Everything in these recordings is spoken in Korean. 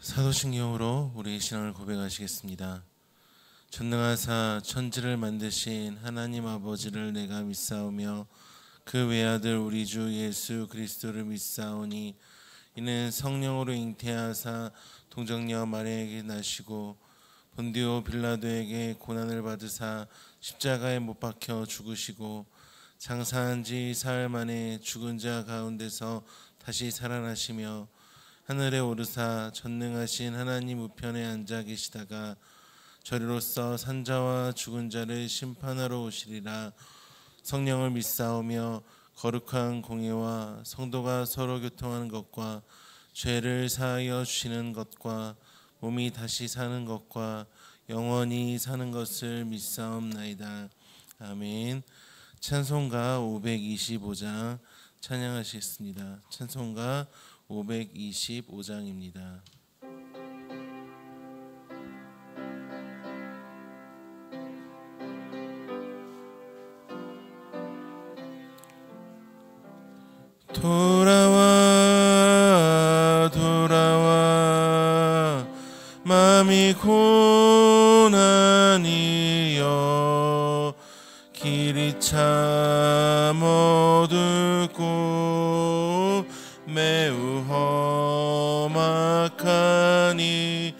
사도신경으로 우리의 신앙을 고백하시겠습니다. 전능하사 천지를 만드신 하나님 아버지를 내가 믿사오며 그 외아들 우리 주 예수 그리스도를 믿사오니 이는 성령으로 잉태하사 동정녀 마리아에게 나시고 본디오 빌라도에게 고난을 받으사 십자가에 못 박혀 죽으시고 장사한 지 사흘 만에 죽은 자 가운데서 다시 살아나시며 하늘에 오르사 전능하신 하나님 우편에 앉아 계시다가 저리로서 산자와 죽은 자를 심판하러 오시리라. 성령을 믿사오며 거룩한 공예와 성도가 서로 교통하는 것과 죄를 사하여 주시는 것과 몸이 다시 사는 것과 영원히 사는 것을 믿사옵나이다. 아멘. 찬송가 525장 찬양하시겠습니다. 찬송가 525장입니다. 돌아와 돌아와 마음이 고난이여 길이 참 어둡고 매우 험악하니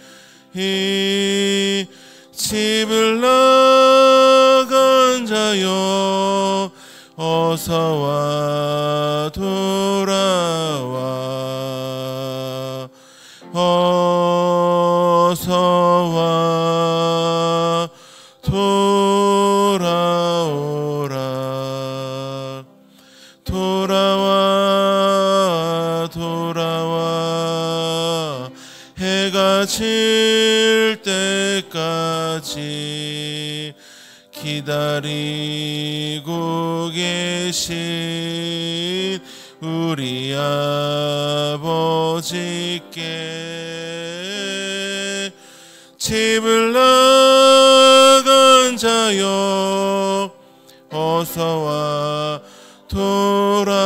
이 집을 나간 자여 어서와 돌아와 어서와 돌아오라. 돌아와 돌아와 해가 질 때까지 기다리고 계신 우리 아버지께 집을 나간 자여 어서와 돌아와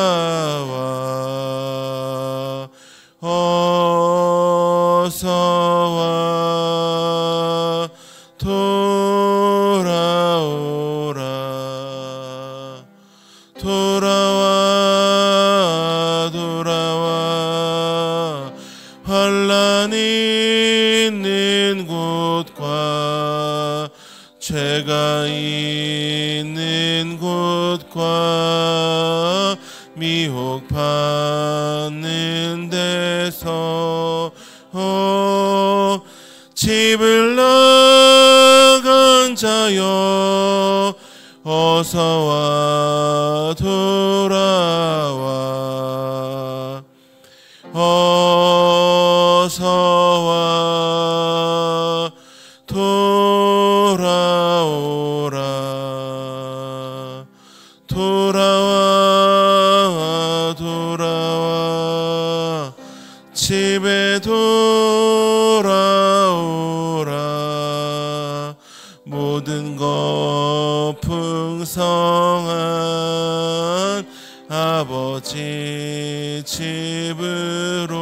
어서와 돌아오라. 돌아와 돌아와 환난 있는 곳과 죄가 있는 곳과 미혹받는 데서 집을 나간 자여 어서와 돌아와 어서와 돌아오라. 돌아와 돌아와 집에 돌아오라. 모든 것 풍성한 아버지 집으로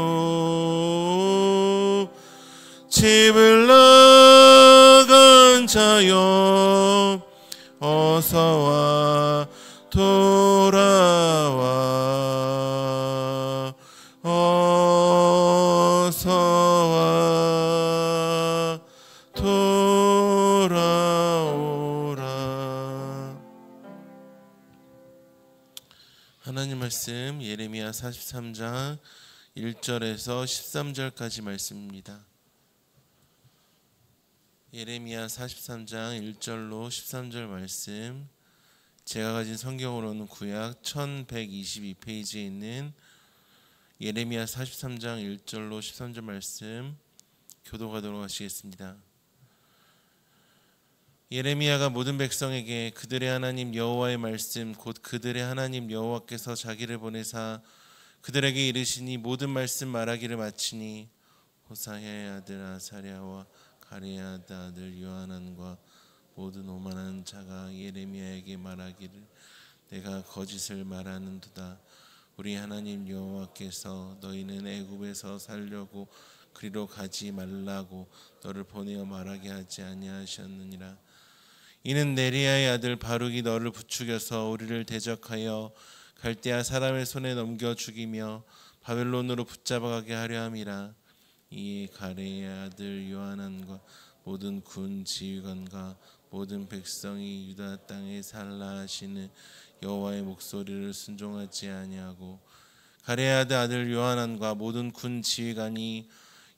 집을 나간 자여 어서와 돌아와 어서와 돌아오라. 하나님 말씀 예레미야 43장 1절에서 13절까지 말씀입니다. 예레미야 43장 1절로 13절 말씀, 제가 가진 성경으로는 구약 1122페이지에 있는 예레미야 43장 1절로 13절 말씀 교독하도록 하시겠습니다. 예레미야가 모든 백성에게 그들의 하나님 여호와의 말씀 곧 그들의 하나님 여호와께서 자기를 보내사 그들에게 이르시니 모든 말씀 말하기를 마치니 호사야의 아들 아사랴와 가레야 아들 요하난과 모든 오만한 자가 예레미야에게 말하기를 내가 거짓을 말하는도다. 우리 하나님 여호와께서 너희는 애굽에서 살려고 그리로 가지 말라고 너를 보내어 말하게 하지 아니하셨느니라. 이는 네리야의 아들 바룩이 너를 부추겨서 우리를 대적하여 갈대아 사람의 손에 넘겨 죽이며 바벨론으로 붙잡아가게 하려 함이라. 이에 가레의 아들 요하난과 모든 군 지휘관과 모든 백성이 유다 땅에 살라 하시는 여호와의 목소리를 순종하지 아니하고, 가레의 아들 요하난과 모든 군 지휘관이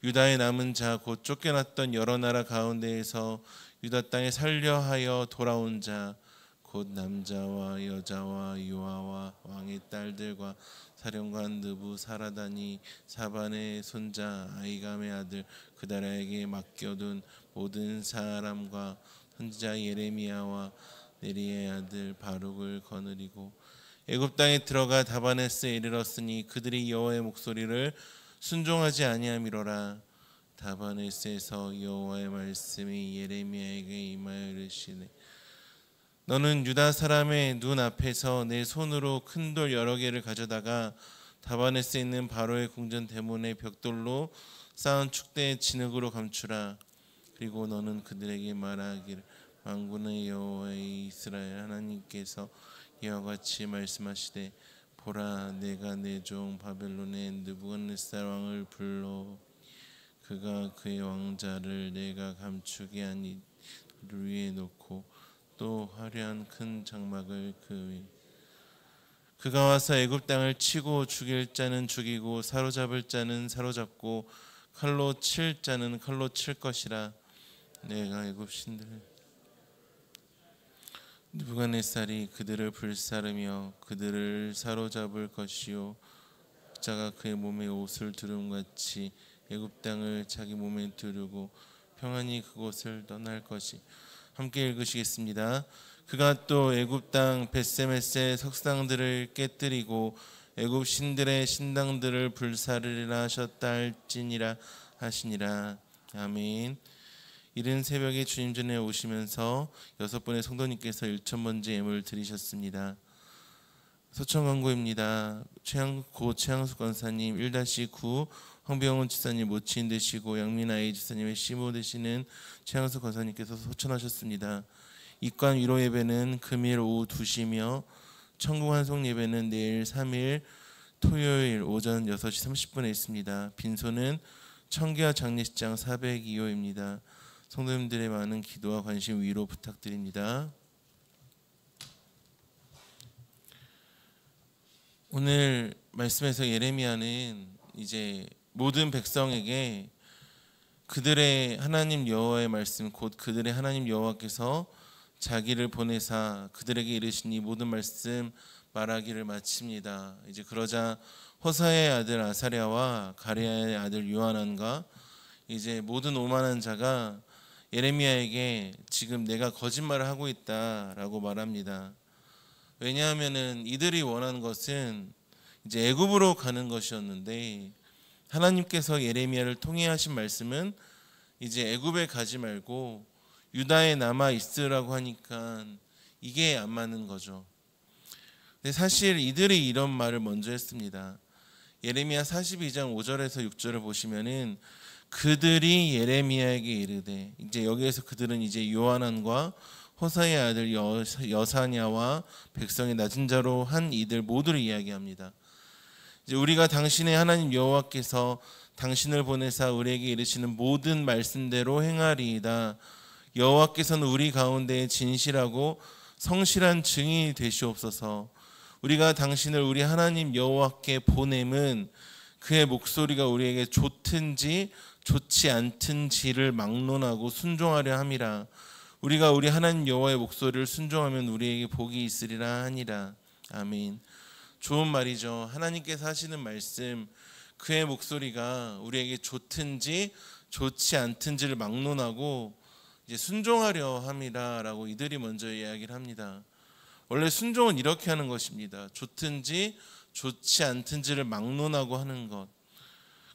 유다의 남은 자 곧 쫓겨났던 여러 나라 가운데에서 유다 땅에 살려 하여 돌아온 자 곧 남자와 여자와 유아와 왕의 딸들과 사령관 느부사라다니 사반의 손자 아이감의 아들 그다라에게 맡겨둔 모든 사람과 선지자 예레미야와 네리의 아들 바룩을 거느리고 애굽 땅에 들어가 다바네스에 이르렀으니 그들이 여호와의 목소리를 순종하지 아니함이로라. 다바네스에서 여호와의 말씀이 예레미야에게 임하여 이르시되, 너는 유다 사람의 눈 앞에서 내 손으로 큰 돌 여러 개를 가져다가 다바네스에 있는 바로의 궁전 대문의 벽돌로 쌓은 축대의 진흙으로 감추라. 그리고 너는 그들에게 말하기를, 만군의 여호와의 이스라엘 하나님께서 이와 같이 말씀하시되, 보라, 내가 내 종 바벨론의 느부갓네살 왕을 불러 그가 그의 왕자를 내가 감추게 한 이를 위에 놓고 또 화려한 큰 장막을 그 위에, 그가 와서 애굽 땅을 치고 죽일 자는 죽이고 사로잡을 자는 사로잡고 칼로 칠 자는 칼로 칠 것이라. 내가 애굽 신들을 느부갓네살이 그들을 불사르며 그들을 사로잡을 것이요, 자가 그의 몸에 옷을 두름같이 애굽 땅을 자기 몸에 두르고 평안히 그곳을 떠날 것이. 함께 읽으시겠습니다. 그가 또 애굽 땅 벳세메스의 석상들을 깨뜨리고 애굽 신들의 신당들을 불사르리라 하셨다 할지니라 하시니라. 아멘. 이른 새벽에 주님 전에 오시면서 6분의 성도님께서 1,000번째 예물을 드리셨습니다. 서천 광고입니다. 고 최양숙 권사님 1-9, 황병훈 지사님 모친 되시고 양민아이 지사님의 시모 되시는 최양숙 권사님께서 소천하셨습니다. 입관 위로 예배는 금일 오후 2시며 천국 환송 예배는 내일 3일 토요일 오전 6시 30분에 있습니다. 빈소는 청계화 장례식장 402호입니다. 성도님들의 많은 기도와 관심 위로 부탁드립니다. 오늘 말씀에서 예레미야는 이제 모든 백성에게 그들의 하나님 여호와의 말씀 곧 그들의 하나님 여호와께서 자기를 보내사 그들에게 이르시니 모든 말씀 말하기를 마칩니다. 이제 그러자 호사의 아들 아사랴와 가레야의 아들 요하난과 이제 모든 오만한 자가 예레미야에게 지금 내가 거짓말을 하고 있다라고 말합니다. 왜냐하면은 이들이 원하는 것은 이제 애굽으로 가는 것이었는데 하나님께서 예레미야를 통해 하신 말씀은 이제 애굽에 가지 말고 유다에 남아 있으라고 하니까 이게 안 맞는 거죠. 근데 사실 이들이 이런 말을 먼저 했습니다. 예레미야 42장 5절에서 6절을 보시면은 그들이 예레미야에게 이르되, 이제 여기에서 그들은 이제 요하난과 호사의 아들 여사냐와 백성의 낮은 자로 한 이들 모두를 이야기합니다. 이제 우리가 당신의 하나님 여호와께서 당신을 보내사 우리에게 이르시는 모든 말씀대로 행하리이다. 여호와께서는 우리 가운데 진실하고 성실한 증인이 되시옵소서. 우리가 당신을 우리 하나님 여호와께 보냄은 그의 목소리가 우리에게 좋든지 좋지 않든지를 막론하고 순종하려 함이라. 우리가 우리 하나님 여호와의 목소리를 순종하면 우리에게 복이 있으리라 하니라. 아멘. 좋은 말이죠. 하나님께서 하시는 말씀, 그의 목소리가 우리에게 좋든지 좋지 않든지를 막론하고 이제 순종하려 함이라라고 이들이 먼저 이야기를 합니다. 원래 순종은 이렇게 하는 것입니다. 좋든지 좋지 않든지를 막론하고 하는 것.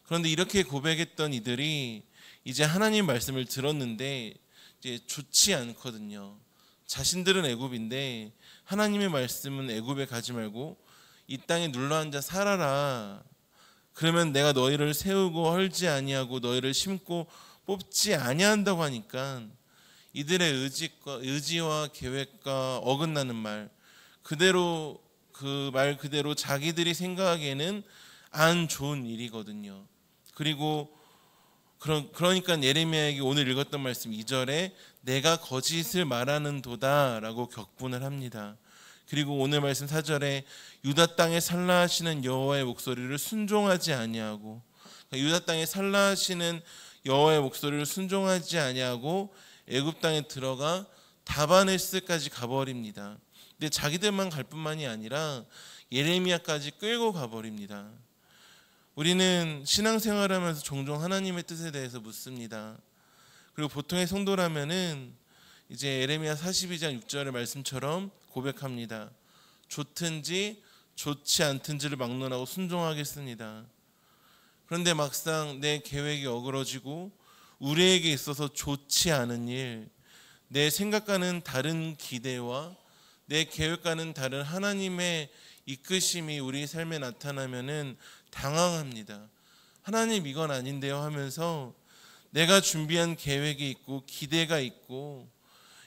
그런데 이렇게 고백했던 이들이 이제 하나님 말씀을 들었는데 이제 좋지 않거든요. 자신들은 애굽인데 하나님의 말씀은 애굽에 가지 말고 이 땅에 눌러앉아 살아라. 그러면 내가 너희를 세우고 헐지 아니하고 너희를 심고 뽑지 아니한다고 하니까 이들의 의지와 계획과 어긋나는 말 그대로, 그 말 그대로 자기들이 생각하기에는 안 좋은 일이거든요. 그리고 그러니까 예레미야에게 오늘 읽었던 말씀 2절에 내가 거짓을 말하는 도다라고 격분을 합니다. 그리고 오늘 말씀 4절에 유다 땅에 살라하시는 여호와의 목소리를 순종하지 아니하고, 유다 땅에 살라하시는 여호와의 목소리를 순종하지 아니하고 애굽 땅에 들어가 다바네스까지 가버립니다. 근데 자기들만 갈 뿐만이 아니라 예레미야까지 끌고 가버립니다. 우리는 신앙생활하면서 종종 하나님의 뜻에 대해서 묻습니다. 그리고 보통의 성도라면은 이제 예레미야 42장 6절의 말씀처럼 고백합니다. 좋든지 좋지 않든지를 막론하고 순종하겠습니다. 그런데 막상 내 계획이 어그러지고 우리에게 있어서 좋지 않은 일, 내 생각과는 다른 기대와 내 계획과는 다른 하나님의 이끄심이 우리 삶에 나타나면은 당황합니다. 하나님 이건 아닌데요 하면서 내가 준비한 계획이 있고 기대가 있고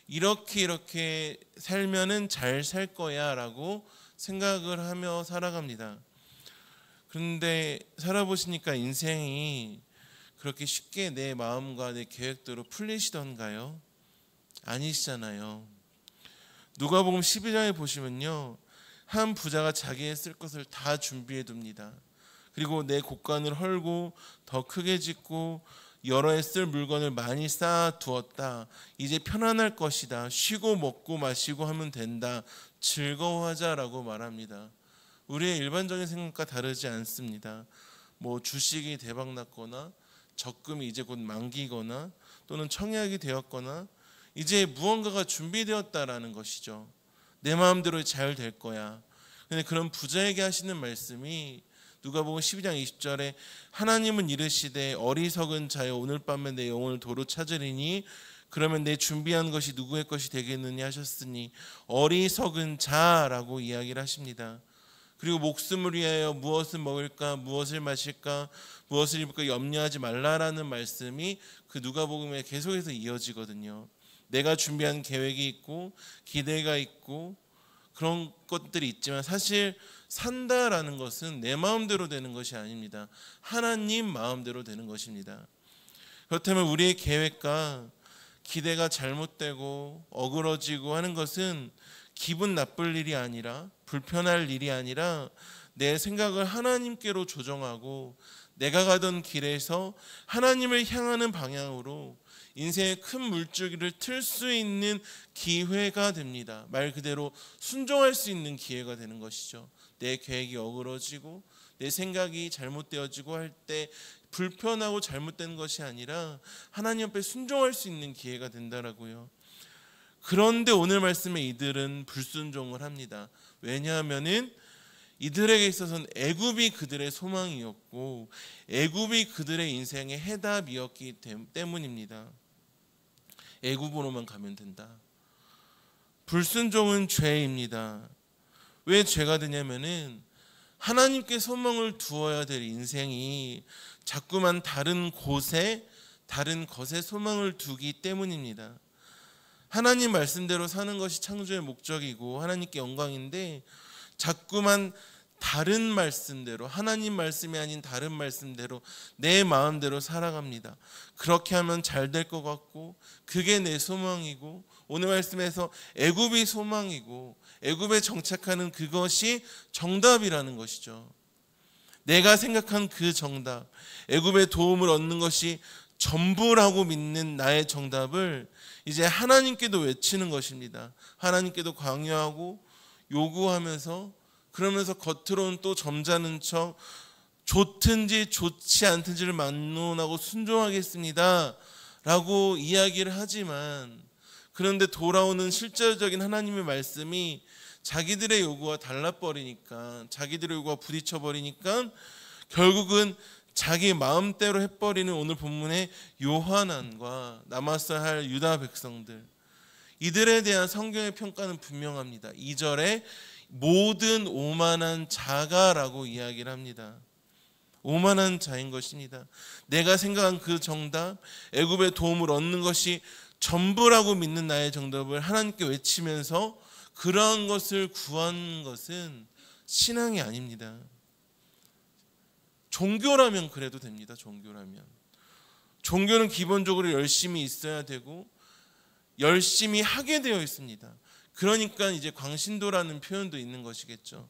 이렇게 살면은 잘 살 거야 라고 생각을 하며 살아갑니다. 그런데 살아보시니까 인생이 그렇게 쉽게 내 마음과 내 계획대로 풀리시던가요? 아니시잖아요. 누가복음 12장에 보시면요, 한 부자가 자기의 쓸 것을 다 준비해 둡니다. 그리고 내 곳간을 헐고 더 크게 짓고 여러 해 쓸 물건을 많이 쌓아 두었다. 이제 편안할 것이다. 쉬고 먹고 마시고 하면 된다. 즐거워하자라고 말합니다. 우리의 일반적인 생각과 다르지 않습니다. 뭐 주식이 대박 났거나 적금이 이제 곧 만기거나 또는 청약이 되었거나 이제 무언가가 준비되었다라는 것이죠. 내 마음대로 잘 될 거야. 근데 그런 부자에게 하시는 말씀이 누가복음 12장 20절에 하나님은 이르시되 어리석은 자여 오늘 밤에 내 영혼을 도로 찾으리니 그러면 내 준비한 것이 누구의 것이 되겠느냐 하셨으니 어리석은 자라고 이야기를 하십니다. 그리고 목숨을 위하여 무엇을 먹을까 무엇을 마실까 무엇을 입을까 염려하지 말라라는 말씀이 그 누가복음에 계속해서 이어지거든요. 내가 준비한 계획이 있고 기대가 있고 그런 것들이 있지만 사실 산다라는 것은 내 마음대로 되는 것이 아닙니다. 하나님 마음대로 되는 것입니다. 그렇다면 우리의 계획과 기대가 잘못되고 어그러지고 하는 것은 기분 나쁠 일이 아니라 불편할 일이 아니라 내 생각을 하나님께로 조정하고 내가 가던 길에서 하나님을 향하는 방향으로 인생의 큰 물줄기를 틀 수 있는 기회가 됩니다. 말 그대로 순종할 수 있는 기회가 되는 것이죠. 내 계획이 어그러지고 내 생각이 잘못되어지고 할 때 불편하고 잘못된 것이 아니라 하나님 앞에 순종할 수 있는 기회가 된다라고요. 그런데 오늘 말씀에 이들은 불순종을 합니다. 왜냐하면은 이들에게 있어서는 애굽이 그들의 소망이었고 애굽이 그들의 인생의 해답이었기 때문입니다. 애굽으로만 가면 된다. 불순종은 죄입니다. 왜 죄가 되냐면은 하나님께 소망을 두어야 될 인생이 자꾸만 다른 곳에 다른 것에 소망을 두기 때문입니다. 하나님 말씀대로 사는 것이 창조의 목적이고 하나님께 영광인데 자꾸만 다른 말씀대로 하나님 말씀이 아닌 다른 말씀대로 내 마음대로 살아갑니다. 그렇게 하면 잘 될 것 같고 그게 내 소망이고 오늘 말씀에서 애굽이 소망이고 애굽에 정착하는 그것이 정답이라는 것이죠. 내가 생각한 그 정답, 애굽의 도움을 얻는 것이 전부라고 믿는 나의 정답을 이제 하나님께도 외치는 것입니다. 하나님께도 강요하고 요구하면서 그러면서 겉으로는 또 점잖은 척 좋든지 좋지 않든지를 막론하고 순종하겠습니다 라고 이야기를 하지만 그런데 돌아오는 실제적인 하나님의 말씀이 자기들의 요구와 달라버리니까 자기들의 요구와 부딪혀버리니까 결국은 자기 마음대로 해버리는 오늘 본문의 요한안과 남았어야 할 유다 백성들, 이들에 대한 성경의 평가는 분명합니다. 2절에 모든 오만한 자가라고 이야기를 합니다. 오만한 자인 것입니다. 내가 생각한 그 정답, 애굽의 도움을 얻는 것이 전부라고 믿는 나의 정답을 하나님께 외치면서 그러한 것을 구하는 것은 신앙이 아닙니다. 종교라면 그래도 됩니다. 종교는 기본적으로 열심히 있어야 되고 열심히 하게 되어 있습니다. 그러니까 이제 광신도라는 표현도 있는 것이겠죠.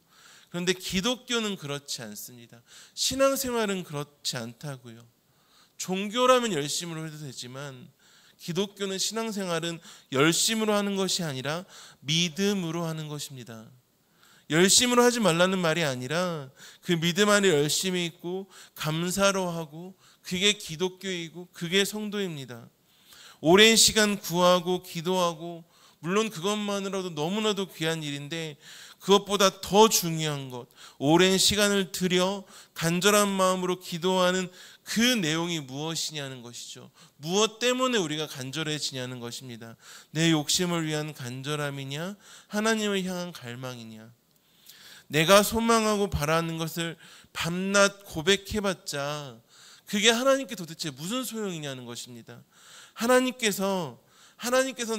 그런데 기독교는 그렇지 않습니다. 신앙생활은 그렇지 않다고요. 종교라면 열심으로 해도 되지만 기독교는 신앙생활은 열심으로 하는 것이 아니라 믿음으로 하는 것입니다. 열심으로 하지 말라는 말이 아니라 그 믿음 안에 열심히 있고 감사로 하고 그게 기독교이고 그게 성도입니다. 오랜 시간 구하고 기도하고 물론 그것만으로도 너무나도 귀한 일인데 그것보다 더 중요한 것, 오랜 시간을 들여 간절한 마음으로 기도하는 그 내용이 무엇이냐는 것이죠. 무엇 때문에 우리가 간절해지냐는 것입니다. 내 욕심을 위한 간절함이냐, 하나님을 향한 갈망이냐. 내가 소망하고 바라는 것을 밤낮 고백해봤자 그게 하나님께 도대체 무슨 소용이냐는 것입니다. 하나님께서는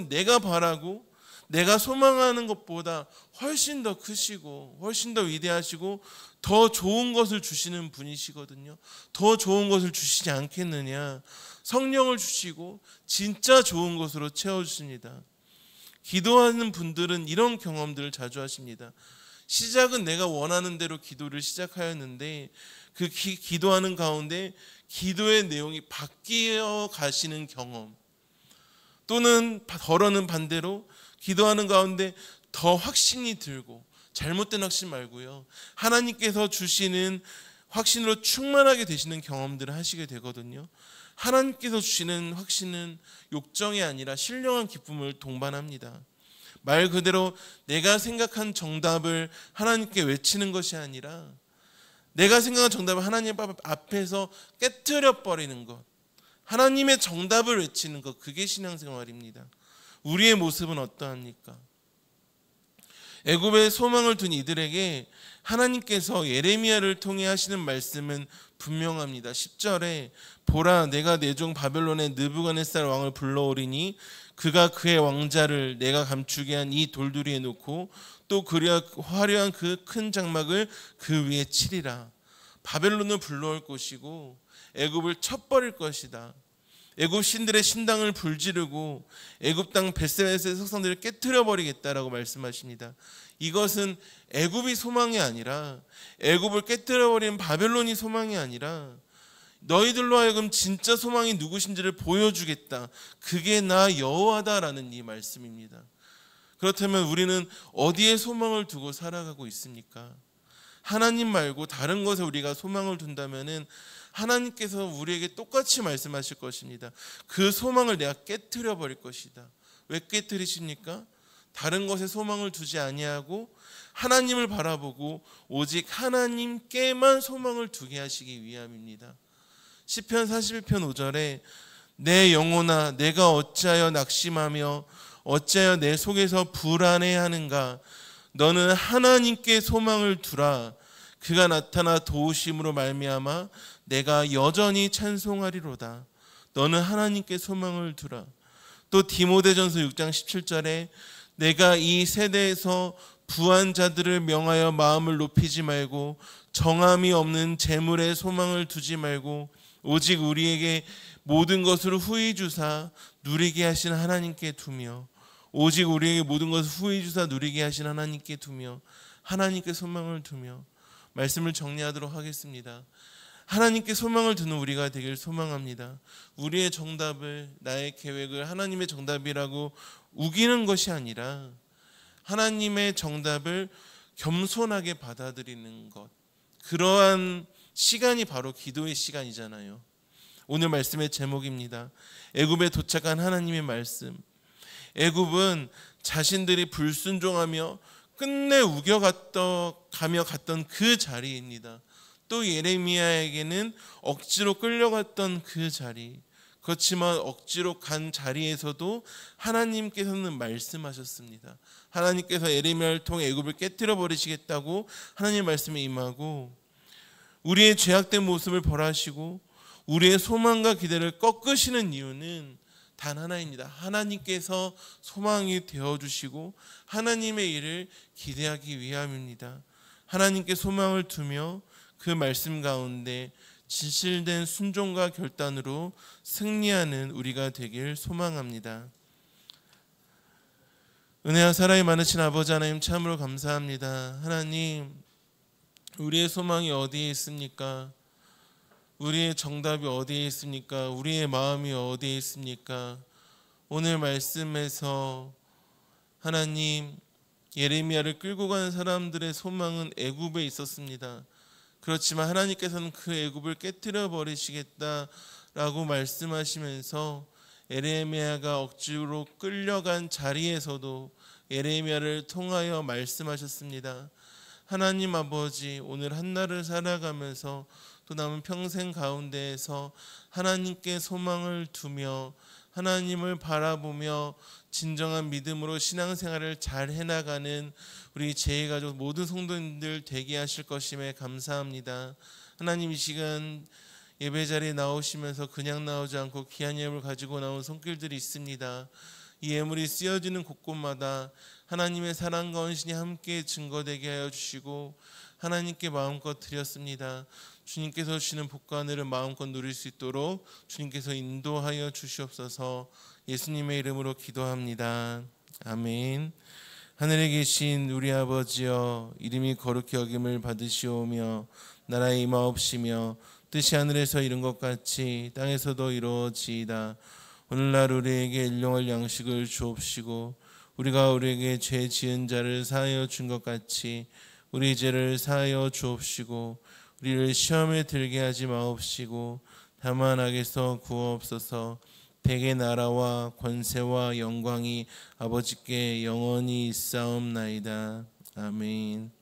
내가 바라고 내가 소망하는 것보다 훨씬 더 크시고 훨씬 더 위대하시고 더 좋은 것을 주시는 분이시거든요. 더 좋은 것을 주시지 않겠느냐. 성령을 주시고 진짜 좋은 것으로 채워주십니다. 기도하는 분들은 이런 경험들을 자주 하십니다. 시작은 내가 원하는 대로 기도를 시작하였는데 그 기도하는 가운데 기도의 내용이 바뀌어 가시는 경험, 또는 덜어는 반대로 기도하는 가운데 더 확신이 들고, 잘못된 확신 말고요, 하나님께서 주시는 확신으로 충만하게 되시는 경험들을 하시게 되거든요. 하나님께서 주시는 확신은 욕정이 아니라 신령한 기쁨을 동반합니다. 말 그대로 내가 생각한 정답을 하나님께 외치는 것이 아니라 내가 생각한 정답을 하나님 앞에서 깨트려 버리는 것, 하나님의 정답을 외치는 것, 그게 신앙생활입니다. 우리의 모습은 어떠합니까? 애굽에 소망을 둔 이들에게 하나님께서 예레미야를 통해 하시는 말씀은 분명합니다. 10절에 보라, 내가 내 종 바벨론의 느부갓네살 왕을 불러오리니 그가 그의 왕자를 내가 감추게 한 이 돌두리에 놓고 또 그리하 화려한 그 큰 장막을 그 위에 치리라. 바벨론을 불러올 것이고 애굽을 쳐버릴 것이다. 애굽 신들의 신당을 불지르고 애굽 땅 벳세메스의 석상들을 깨트려 버리겠다라고 말씀하십니다. 이것은 애굽이 소망이 아니라, 애굽을 깨트려 버리는 바벨론이 소망이 아니라 너희들로 하여금 진짜 소망이 누구신지를 보여주겠다. 그게 나 여호와다라는 이 말씀입니다. 그렇다면 우리는 어디에 소망을 두고 살아가고 있습니까? 하나님 말고 다른 것에 우리가 소망을 둔다면은 하나님께서 우리에게 똑같이 말씀하실 것입니다. 그 소망을 내가 깨트려 버릴 것이다. 왜 깨트리십니까? 다른 것에 소망을 두지 아니하고 하나님을 바라보고 오직 하나님께만 소망을 두게 하시기 위함입니다. 시편 41편 5절에 내 영혼아 내가 어찌하여 낙심하며 어찌하여 내 속에서 불안해하는가. 너는 하나님께 소망을 두라. 그가 나타나 도우심으로 말미암아 내가 여전히 찬송하리로다. 너는 하나님께 소망을 두라. 또 디모데전서 6장 17절에 내가 이 세대에서 부한 자들을 명하여 마음을 높이지 말고 정함이 없는 재물에 소망을 두지 말고 오직 우리에게 모든 것을 후히 주사 누리게 하신 하나님께 두며, 오직 우리에게 모든 것을 후히 주사 누리게 하신 하나님께 두며, 하나님께 소망을 두며. 말씀을 정리하도록 하겠습니다. 하나님께 소망을 두는 우리가 되길 소망합니다. 우리의 정답을, 나의 계획을 하나님의 정답이라고 우기는 것이 아니라 하나님의 정답을 겸손하게 받아들이는 것, 그러한 시간이 바로 기도의 시간이잖아요. 오늘 말씀의 제목입니다. 애굽에 도착한 하나님의 말씀. 애굽은 자신들이 불순종하며 끝내 우겨가며 갔던 그 자리입니다. 또 예레미야에게는 억지로 끌려갔던 그 자리. 그렇지만 억지로 간 자리에서도 하나님께서는 말씀하셨습니다. 하나님께서 예레미야를 통해 애굽을 깨뜨려 버리시겠다고 하나님 말씀에 임하고, 우리의 죄악된 모습을 벌하시고 우리의 소망과 기대를 꺾으시는 이유는 단 하나입니다. 하나님께서 소망이 되어주시고 하나님의 일을 기대하기 위함입니다. 하나님께 소망을 두며 그 말씀 가운데 진실된 순종과 결단으로 승리하는 우리가 되길 소망합니다. 은혜와 사랑이 많으신 아버지 하나님, 참으로 감사합니다. 하나님, 우리의 소망이 어디에 있습니까? 우리의 정답이 어디에 있습니까? 우리의 마음이 어디에 있습니까? 오늘 말씀에서 하나님, 예레미야를 끌고 가는 사람들의 소망은 애굽에 있었습니다. 그렇지만 하나님께서는 그 애굽을 깨뜨려 버리시겠다라고 말씀하시면서 예레미야가 억지로 끌려간 자리에서도 예레미야를 통하여 말씀하셨습니다. 하나님 아버지, 오늘 한날을 살아가면서 또 남은 평생 가운데에서 하나님께 소망을 두며 하나님을 바라보며 진정한 믿음으로 신앙생활을 잘 해나가는 우리 제일가족 모든 성도님들 되게 하실 것임에 감사합니다. 하나님, 이 시간 예배자리에 나오시면서 그냥 나오지 않고 귀한 예물을 가지고 나온 손길들이 있습니다. 이 예물이 쓰여지는 곳곳마다 하나님의 사랑과 헌신이 함께 증거되게 하여 주시고 하나님께 마음껏 드렸습니다. 주님께서 주시는 복과 은혜를 마음껏 누릴 수 있도록 주님께서 인도하여 주시옵소서. 예수님의 이름으로 기도합니다. 아멘. 하늘에 계신 우리 아버지여, 이름이 거룩히 여김을 받으시오며 나라의 임하옵시며 뜻이 하늘에서 이룬 것 같이 땅에서도 이루어지이다. 오늘날 우리에게 일용할 양식을 주옵시고 우리가 우리에게 죄 지은 자를 사하여 준 것 같이 우리 죄를 사하여 주옵시고 우리를 시험에 들게 하지 마옵시고 다만 악에서 구하옵소서. 대개 나라와 권세와 영광이 아버지께 영원히 있사옵나이다. 아멘.